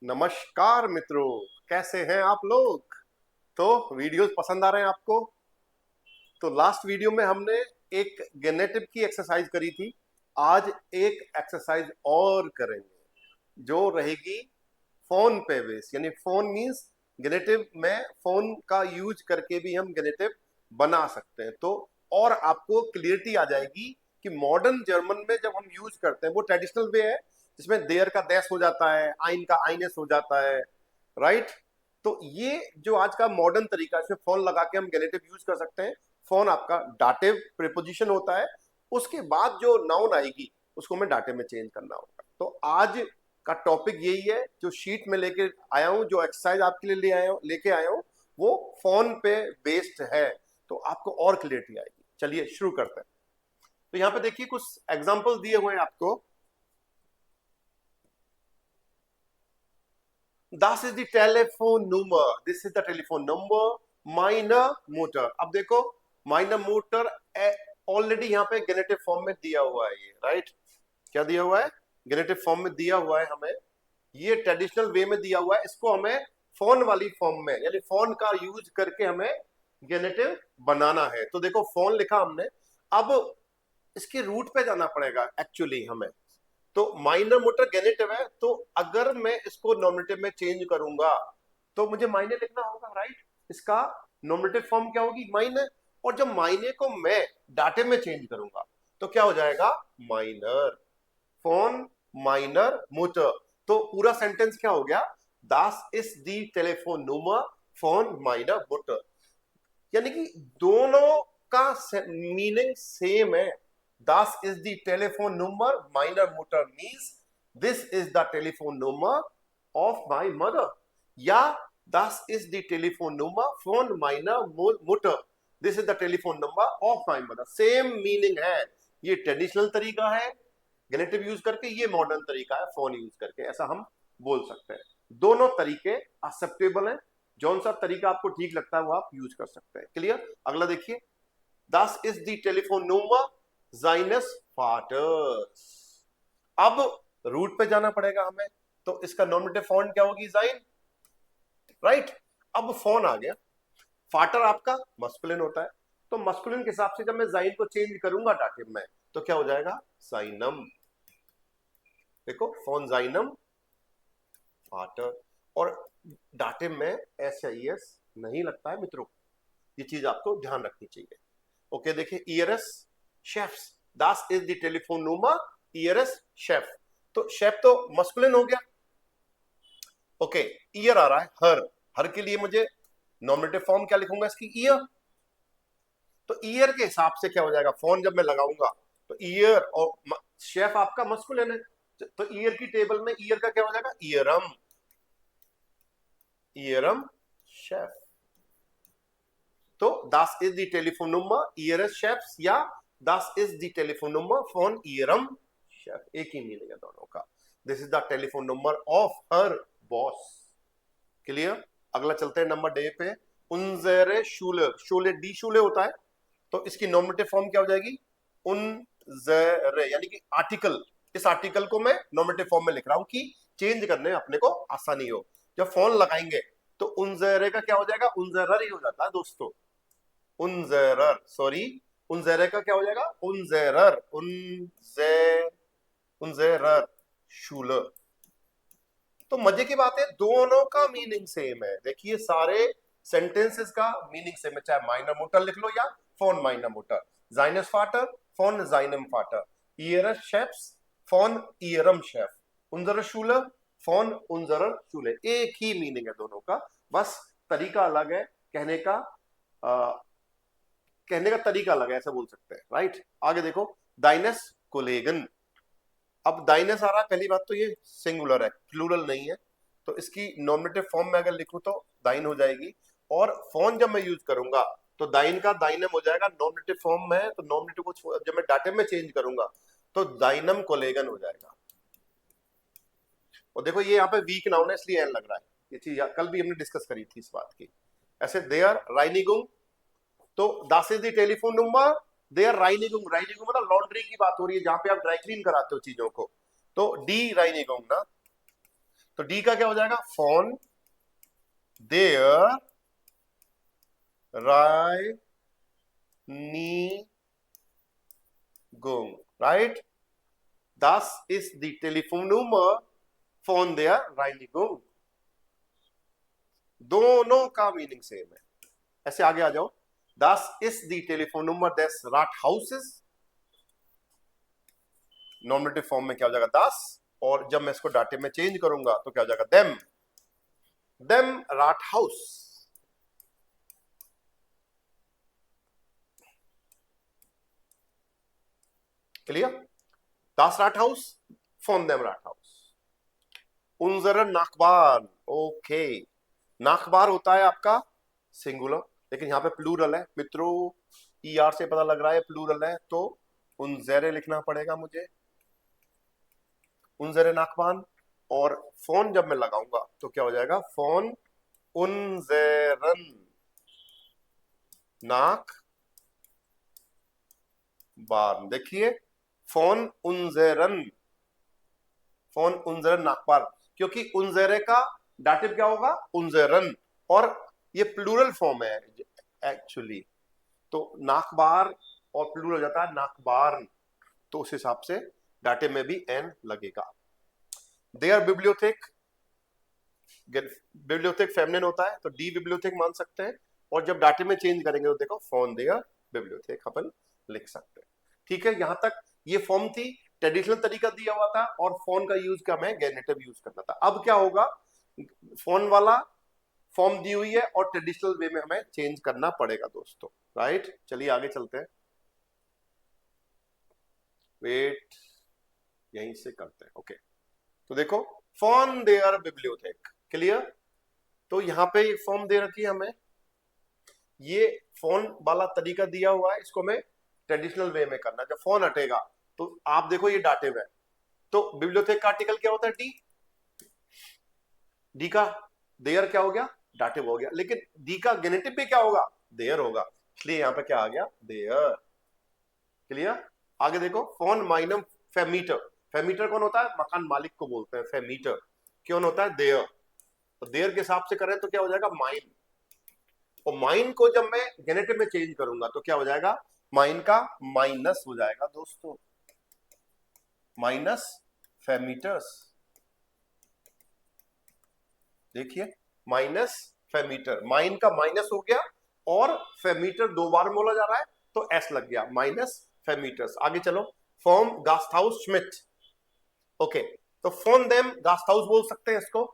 नमस्कार मित्रों, कैसे हैं आप लोग। तो वीडियोस पसंद आ रहे हैं आपको। तो लास्ट वीडियो में हमने एक गेनेटिव की एक्सरसाइज करी थी। आज एक एक्सरसाइज और करेंगे जो रहेगी फोन पे बेस, यानी फोन मींस गेनेटिव में फोन का यूज करके भी हम गेनेटिव बना सकते हैं। तो और आपको क्लियरिटी आ जाएगी कि मॉडर्न जर्मन में जब हम यूज करते हैं वो ट्रेडिशनल वे है जिसमें देयर का देश हो जाता है, आइन का आइनेस हो जाता है, राइट। तो ये जो आज का मॉडर्न तरीका है इसमें फोन लगा के हम गेनेटिव यूज कर सकते हैं। फोन आपका डाटिव प्रीपोजिशन होता है, उसके बाद जो नाउन आएगी उसको हमें डाटे में चेंज करना होगा। तो आज का टॉपिक यही है जो शीट में लेके आया हूं, जो एक्सरसाइज आपके लिए लेके आया हूं वो फोन पे बेस्ड है। तो आपको और क्लियरिटी आएगी। चलिए शुरू करते हैं। तो यहां पे देखिए कुछ एग्जांपल दिए हुए हैं आपको। Das ist die Telefonnummer. This is the telephone number. Meine Mutter. अब देखो meine Mutter ऑलरेडी यहाँ पे गेनेटिव फॉर्म में दिया हुआ है ये, राइट। क्या दिया हुआ है? गेनेटिव फॉर्म में दिया हुआ है हमें। ये ट्रेडिशनल वे में दिया हुआ है, इसको हमें फोन वाली फॉर्म में यानी फोन का यूज करके हमें गेनेटिव बनाना है। तो देखो फोन लिखा हमने, अब इसके रूट पे जाना पड़ेगा एक्चुअली हमें। तो माइनर मोटर गेनेटिव है, तो अगर मैं इसको नॉमिनेटिव में चेंज करूंगा तो मुझे माइने लिखना होगा, राइट। इसका नॉमिनेटिव फॉर्म क्या होगी? माइने। और जब माइने को मैं डाटे में चेंज करूंगा तो क्या हो जाएगा? माइनर फोन माइनर मोटर। तो पूरा सेंटेंस क्या हो गया? दास इज दी टेलीफोन नंबर फोन माइनर मोटर। यानी कि दोनों का मीनिंग सेम है। Das is the telephone number meiner Mutter means this is the telephone number of my mother. या das ist die telephone number von meiner Mutter. This is the telephone number of my mother. Same meaning है। ये traditional तरीका है गेनेटिव use करके, ये modern तरीका है phone use करके, ऐसा हम बोल सकते हैं। दोनों तरीके एक्सेप्टेबल हैं। जौन सा तरीका आपको ठीक लगता है वो आप यूज कर सकते हैं। क्लियर? अगला देखिए, Das ist die Telefonnummer seines Vaters. अब रूट पे जाना पड़ेगा हमें, तो इसका नॉमिनेटिव फॉर्म क्या होगी? जाइन, राइट। अब फोन आ गया, फाटर आपका मस्कुलिन होता है, तो मस्कुलिन के हिसाब से जब मैं जाइन को चेंज करूंगा डाटिव में तो क्या हो जाएगा? साइनम। देखो फोन जाइनम फाटर। और डाटिव में एस या ईएस नहीं लगता है मित्रों, ये चीज आपको ध्यान रखनी चाहिए। ओके देखिए, ईयरस शेफ्स, दास इज द टेलीफोन नंबर ईयरस शेफ। तो शेफ तो मस्कुलिन हो गया। ओके, ईयर आ रहा है हर। हर के लिए मुझे नॉमिनेटिव फॉर्म क्या लिखूंगा इसकी? ईयर। तो ईयर के हिसाब से क्या हो जाएगा? फोन जब मैं लगाऊंगा तो ईयर, और शेफ आपका मस्कुलिन है, तो ईयर की टेबल में ईयर का क्या हो जाएगा? ईयरम। ईयरम शेफ। तो das ist die Telefonnummer ihres Chefs या das ist die Telefonnummer von ihrem Chef, एक ही मीनिंग है दोनों का। This is the telephone number of her boss. Clear? अगला चलते हैं नंबर डे पे। उनजेरे शूले, शूले डी शूले होता है, तो इसकी नॉमिनेटिव फॉर्म क्या हो जाएगी? उनजेरे, यानी कि आर्टिकल। इस आर्टिकल को मैं नॉमिनेटिव फॉर्म में लिख रहा हूं कि चेंज करने में अपने को आसानी हो। जब फोन लगाएंगे तो उनजेरे का क्या हो जाएगा? उनजेरर ही हो जाता है दोस्तों। उनजेरर, सॉरी, उनजेरे का क्या हो जाएगा? उनजेरर, उनजेरर शूलर। तो मजे की बात है, दोनों का मीनिंग सेम है। देखिए सारे सेंटेंसेस का मीनिंग सेम है, चाहे माइनर मोटर लिख लो या फोन माइनर मोटर। जाइनस फाटर, फोन जाइनम फाटर। ईयरस शेफ्स, फोन ईयरम शेफ। उनजर शूलर, फोन उनजर शूले। एक ही मीनिंग है दोनों का, बस तरीका अलग है कहने का। कहने का तरीका अलग है, ऐसा बोल सकते हैं, राइट। आगे देखो, दाइनस कोलेगन। अब दाइनस आ रहा है, पहली बात तो ये सिंगुलर है, प्लूरल नहीं है, तो इसकी नॉमिनेटिव फॉर्म में अगर लिखूं तो दाइन हो जाएगी। और फोन जब मैं यूज करूंगा तो दाइन का दाइनम हो जाएगा। नॉमिनेटिव फॉर्म में है तो नॉमिनेटिव को जब मैं डाटे में चेंज करूंगा तो दाइनम कोलेगन हो जाएगा। और देखो ये यहाँ पे वीक नाउन है इसलिए एन लग रहा है, ये चीज कल भी हमने डिस्कस करी थी इस बात की। ऐसे देयर राइनिगुंग, तो दास इज द टेलीफोन नंबर देयर राइनिगुंग। राइनिगुंग मतलब लॉन्ड्री की बात हो रही है, जहां पे आप ड्राई क्लीन कराते हो चीजों को, तो डी राइनिगुंग ना। तो डी का क्या हो जाएगा, फोन देयर राय नी गुंग, राइट। दस इज द टेलीफोन नंबर फोन देयर राय गुंग। दोनों का मीनिंग सेम है। ऐसे आगे आ जाओ, दस इज द टेलीफोन नंबर देस राट हाउसेस, नॉमिनेटिव फॉर्म में क्या हो जाएगा, दस, और जब मैं इसको डाटे में चेंज करूंगा तो क्या हो जाएगा, देम राट हाउस। Clear, das Rathaus von dem Rathaus। उनजर नाकबार, ओके, नाकबार होता है आपका सिंगुलर, लेकिन यहां पे प्लूरल है मित्रों, ई आर से पता लग रहा है प्लूरल है, तो उनजरे लिखना पड़ेगा मुझे, उनजरे नाकबान। और फोन जब मैं लगाऊंगा तो क्या हो जाएगा, फोन उनजरन नाक बार। देखिए, फोन उनजरन, फोन उनजरन नाकबार, क्योंकि उनजरे का डाटिव क्या होगा, उनजरन, और ये प्लूरल फॉर्म है एक्चुअली, तो नाकबार और प्लूरल हो जाता है नाकबार, तो उस हिसाब से डाटे में भी एन लगेगा। देयर बिब्लियोथेक, बिब्लियोथेक फेमिनिन होता है तो डी बिब्लियोथेक मान सकते हैं, और जब डाटे में चेंज करेंगे तो देखो फोन देयर बिब्लियोथेक अपन लिख सकते हैं। ठीक है, यहां तक ये फॉर्म थी, ट्रेडिशनल तरीका दिया हुआ था, और फोन का यूज क्या हमें गेनेटिव यूज करना था। अब क्या होगा, फोन वाला फॉर्म दी हुई है और ट्रेडिशनल वे में हमें चेंज करना पड़ेगा दोस्तों, राइट। चलिए आगे चलते हैं, वेट, यहीं से करते हैं, ओके। तो देखो, फोन देयर बिब्लियोथेक, क्लियर। तो यहां पे एक फॉर्म दे रखी है हमें, ये फोन वाला तरीका दिया हुआ है, इसको हमें ट्रेडिशनल वे में करना। जब फोन हटेगा तो आप देखो ये डाटिव है, तो बिब्लियोथेक का आर्टिकल क्या होता है, डी, डी का देयर क्या हो गया, डाटिव हो गया, लेकिन डी का गेनेटिव भी क्या होगा, देयर होगा, इसलिए यहां पे क्या आ गया, देयर। क्लियर, आगे देखो, फोन माइनम फेमीटर, फेमीटर कौन होता है, मकान मालिक को बोलते हैं फेमीटर, कौन होता है, देयर, तो देयर के हिसाब से करें तो क्या हो जाएगा, माइन, और माइन को जब मैं गेनेटिव में चेंज करूंगा तो क्या हो जाएगा, माइन का माइनस हो जाएगा दोस्तों, माइनस फेमीटर्स। देखिए, माइनस फेमीटर, माइन का माइनस हो गया, और फेमीटर दो बार बोला जा रहा है तो एस लग गया, माइनस फेमीटर्स। आगे चलो, फॉर्म गास्टहाउस श्मिट, ओके, तो फोन देम गास्टहाउस बोल सकते हैं इसको,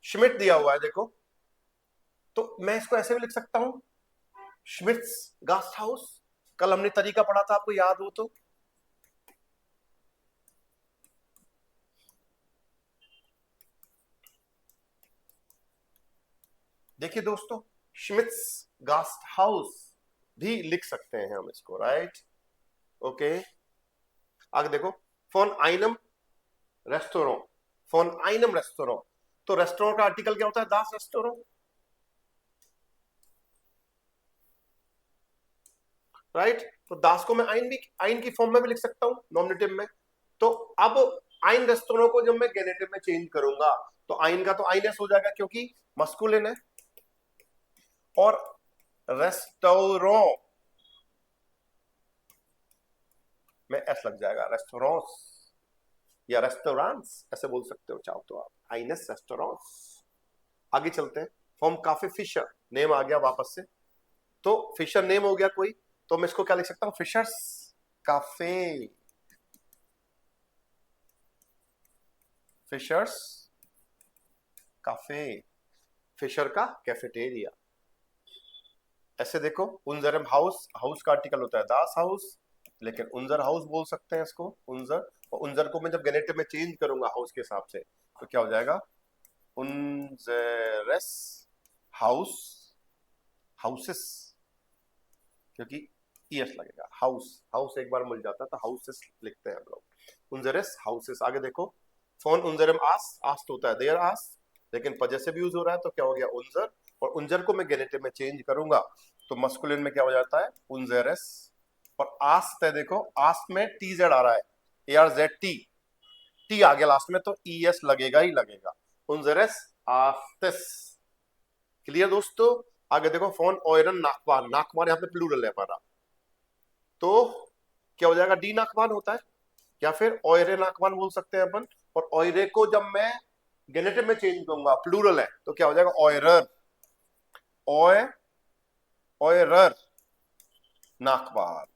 श्मिट दिया हुआ है देखो, तो मैं इसको ऐसे भी लिख सकता हूं, श्मिट्स गास्टहाउस, कल हमने तरीका पढ़ा था, आपको याद हो तो, देखिए दोस्तों, श्मिट्स गास्ट हाउस भी लिख सकते हैं हम इसको, राइट, ओके। आगे देखो, फोन आइनम रेस्टोरेंट, फोन आइनम रेस्टोरेंट, तो रेस्टोरेंट का आर्टिकल क्या होता है, दास रेस्टोरेंट, राइट। तो दास को मैं आइन भी, आइन की फॉर्म में भी लिख सकता हूं नॉमिनेटिव में। तो अब आइन रेस्टोरेंट को जब मैं गेनेटिव में चेंज करूंगा तो आइन का तो आइनस हो जाएगा क्योंकि मस्कुलिन है, और रेस्टोरेंट में एस लग जाएगा, रेस्टोरेंट्स या रेस्टोरेंट्स ऐसे बोल सकते हो चाहो तो आप, आइनस रेस्टोरेंट्स। आगे चलते हैं, फॉर्म काफी फिशर, नेम आ गया वापस से, तो फिशर नेम हो गया कोई, तो मैं इसको क्या लिख सकता हूं, फिशर्स काफे, फिशर्स काफे, फिशर का कैफेटेरिया। ऐसे देखो, उनजरम हाउस, हाउस का आर्टिकल होता है दास हाउस, लेकिन उनजर हाउस बोल सकते हैं इसको, उनजर, और उनजर को मैं जब गेनेटिव में चेंज करूंगा हाउस के हिसाब से तो क्या हो जाएगा, उनजरस हाउस, हाउसेस, क्योंकि ईएस लगेगा, हाउस, हाउस एक बार मिल जाता है तो हाउसेस लिखते हैं हम लोग, उनजरस हाउसेस। आगे देखो, फोन उनजरम आस, आस तो होता है देयर आस, लेकिन पजेसिव यूज हो रहा है तो क्या हो गया, उनजर, और उनजर को मैं गेनेटिव में चेंज करूंगा तो मस्कुलिन में क्या हो जाता है, उनजरस, और आस है देखो, आस में टी जेड आ रहा है, A R Z T, T आ गया लास्ट में तो ई एस लगेगा ही लगेगा, unseres Arztes। क्लियर दोस्तों? आगे देखो फोन euren Nachbarn, नाकवान यहाँ पे प्लूरल है हमारा, तो क्या हो जाएगा? डी नाकवान होता है या फिर ऑयरे नाकवान बोल सकते हैं अपन। और ऑयरे को जब मैं गेनेटिव में चेंज करूंगा, प्लूरल है, तो क्या हो जाएगा? ऑयरर, ऑयरर नाकवान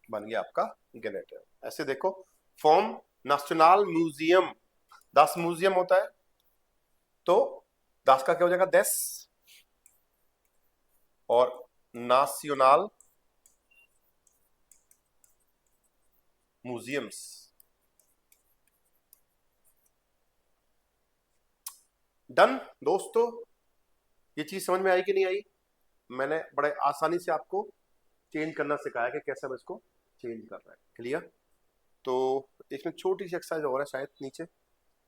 बन गया आपका गेनेटिव। ऐसे देखो फॉर्म नेशनल म्यूजियम, दास म्यूजियम होता है, तो दास का क्या हो जाएगा? देस, और नाशनल म्यूजियम्स। डन दोस्तों, ये चीज समझ में आई कि नहीं आई? मैंने बड़े आसानी से आपको चेंज करना सिखाया कि कैसे हम इसको चेंज कर रहे हैं। क्लियर? तो इसमें छोटी सी एक्सरसाइज और है शायद नीचे,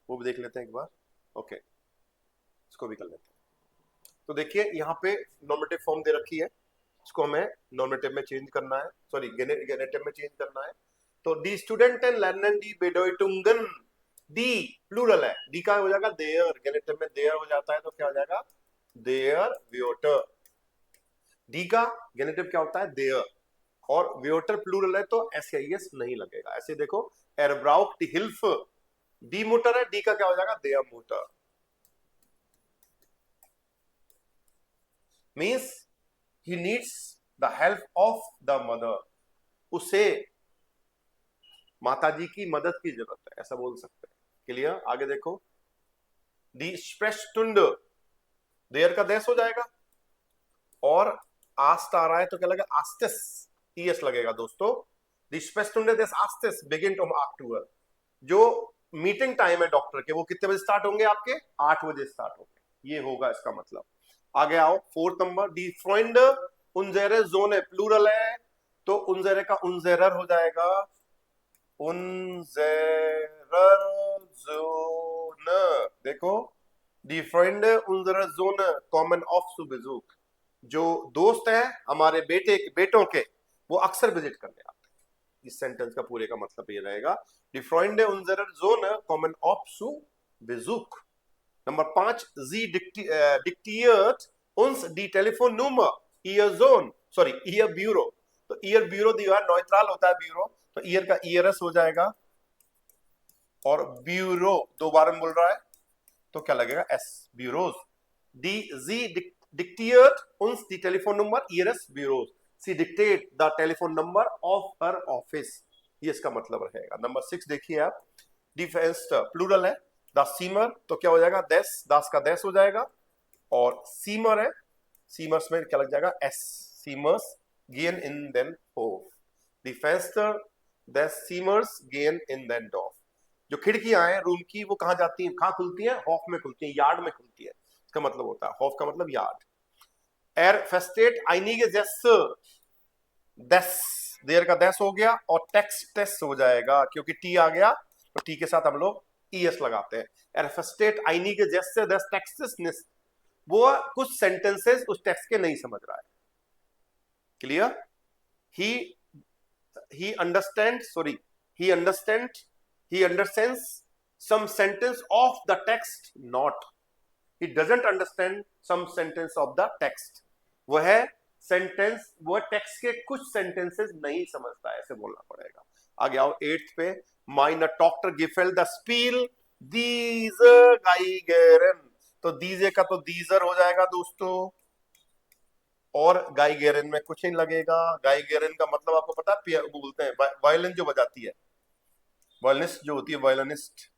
वो भी देख लेते हैं एक बार। ओके, इसको भी कर लेते हैं। तो देखिए यहाँ पे नॉर्मेटिव फॉर्म दे रखी है, इसको हमें नॉर्मेटिव में चेंज करना है, सॉरी गेनेटिव में चेंज करना है। तो डी स्टूडेंटेन लर्नन डी बेडोइटुंगन, डी प्लूरल है, डी का हो जाएगा देयर, गेनेटिव में देयर हो जाता है तो क्या हो जाएगा? देयर व्योटर। डी का गेनेटिव क्या होता है? देयर, और व्योटर प्लूरल है तो एस नहीं लगेगा। ऐसे देखो एरब्राउक्ट हिल्फ, डी मोटर है, डी का क्या हो जाएगा? देयर मोटर। Means he needs the help of the mother, उसे माताजी की मदद की जरूरत है, ऐसा बोल सकते हैं। क्लियर? आगे देखो डी स्प्रेस्टुंड, देयर का देश हो जाएगा, और आस्ट आ रहा है तो क्या लगेगा? आस्तिस, ईएस लगेगा दोस्तों। दी स्प्रेस्टुंड देश आस्तिस बिगिन टू अक्टूबर। जो मीटिंग टाइम है डॉक्टर के, वो कितने बजे स्टार्ट होंगे? आपके 8 बजे स्टार्ट होंगे, ये होगा इसका मतलब। आगे आओ, फोर्थ नंबर, डी फ्रेंड उनजेरे जोन है, प्लूरल है, तो उनजेरे का उनजेरर हो जाएगा, उनजेरर जोन। देखो डी फ्रेंड उनजेरर जोन कॉमन ऑफ सु बेजुक, जो दोस्त हैं हमारे बेटों के, वो अक्सर विजिट करने आते हैं। इस सेंटेंस का पूरे का मतलब ये रहेगा, Die Freunde unserer Zone kommen oft zu Besuch. Nummer 5, sie diktiert uns die Telefonnummer ihr Sohn, sorry, ihr Büro। तो ihr Büro दीवार न्यूट्रल होता है ब्यूरो, तो ihr का ERS हो जाएगा, और ब्यूरो दो बार बोल रहा है तो क्या लगेगा? S, bureaus. D G diktiert uns die Telefonnummer ihres Büros, sie dictate the telephone number of her office, ये इसका मतलब रहेगा। नंबर 6 देखिए आप, डिफेंस प्लूरल है, द सीमर, तो क्या हो जाएगा? देस, दास का देस हो जाएगा, और सीमर है, सीमर्स में क्या लग जाएगा? एस, सीमर्स गेन इन देन होफ, डिफेंस देस सीमर्स गेन इन देन डॉफ। जो खिड़कियां हैं रूम की, वो कहां जाती हैं? कहां खुलती हैं? हॉफ में खुलती हैं, यार्ड में खुलती है, इसका मतलब होता है हॉफ का मतलब यार्ड। एर फेस्टेट आइनिगे जेस, देस, देर का देस हो गया, और टेक्स्ट टेस्ट हो जाएगा, क्योंकि टी आ गया तो टी के साथ हम लोग ईएस लगाते हैं। एरफेस्टेट आइनी के जैसे दस टेक्स्ट, वो कुछ सेंटेंसेस उस टेक्स्ट के नहीं समझ रहा है। Clear? He understand, sorry, he understands some sentence of the text not, he doesn't understand some sentence of the text, वह सेंटेंस, वो टेक्स्ट के कुछ सेंटेंसेस नहीं समझता है, ऐसे बोलना पड़ेगा। आगे आओ 8th पे, माइनर डॉक्टर गिफेल द स्पील दीजर गाइगेरन, तो दीजे का तो दीजर हो जाएगा दोस्तों, और गाइगेरन में कुछ नहीं लगेगा। गाइगेरन का मतलब आपको पता है, बोलते हैं वायलिन जो बजाती है, वायलिनिस्ट जो होती है, वायलिनिस्ट,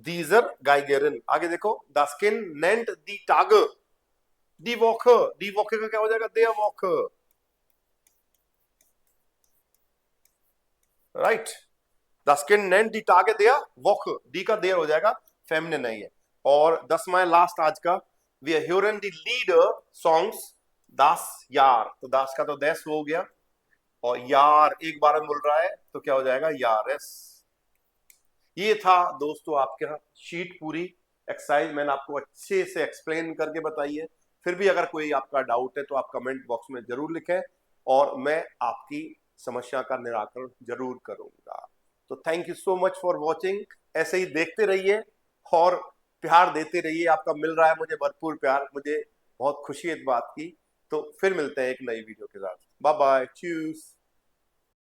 दीजर गाइगेरन। आगे देखो, द स्किन नेंट दी टागर डी वॉकर, डी वॉकर का क्या हो जाएगा? देयर वॉकर, राइट। द स्किन नेंट दी टागे देयर वॉकर, डी का देयर हो जाएगा, फेमिनिन नहीं है। और 10वां लास्ट आज का, we are hearing the leader songs दास यार, तो दास का तो देश हो गया, और यार एक बार में बोल रहा है तो क्या हो जाएगा? यारेस। ये था दोस्तों आपके शीट, पूरी एक्सरसाइज मैंने आपको अच्छे से एक्सप्लेन करके बताई है। फिर भी अगर कोई आपका डाउट है तो आप कमेंट बॉक्स में जरूर लिखें, और मैं आपकी समस्या का निराकरण जरूर करूंगा। तो thank you so much for watching. ऐसे ही देखते रहिए और प्यार देते रहिए। आपका मिल रहा है मुझे भरपूर प्यार, मुझे बहुत खुशी है इस बात की। तो फिर मिलते हैं एक नई वीडियो के साथ। Bye bye, chews.